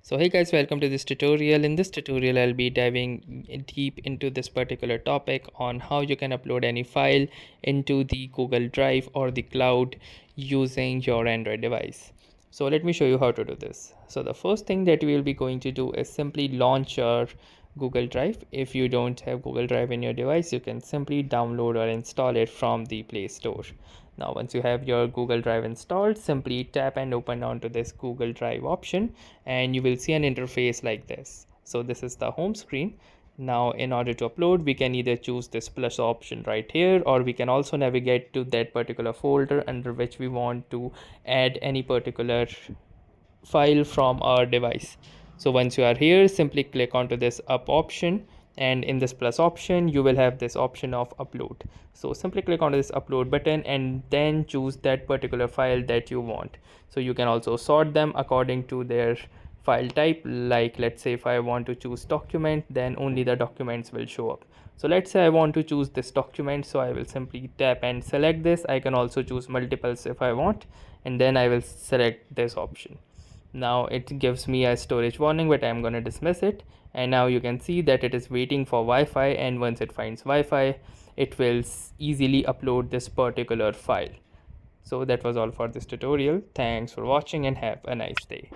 So hey guys, welcome to this tutorial. In this tutorial I'll be diving deep into this particular topic on how you can upload any file into the Google Drive or the cloud using your Android device. So let me show you how to do this. So the first thing that we will be going to do is simply launch your Google Drive. If you don't have Google Drive in your device, you can simply download or install it from the Play Store. Now, once you have your Google Drive installed, simply tap and open onto this Google Drive option, and you will see an interface like this. So this is the home screen. Now, in order to upload, we can either choose this plus option right here, or we can also navigate to that particular folder under which we want to add any particular file from our device. So once you are here, simply click onto this up option, and in this plus option you will have this option of upload. So simply click onto this upload button and then choose that particular file that you want. So you can also sort them according to their file type. Like, let's say if I want to choose document, then only the documents will show up. So let's say I want to choose this document, so I will simply tap and select this. I can also choose multiples if I want, and then I will select this option. Now it gives me a storage warning, but I'm going to dismiss it. And now you can see that it is waiting for Wi-Fi, and once it finds Wi-Fi, it will easily upload this particular file. So that was all for this tutorial. Thanks for watching and have a nice day.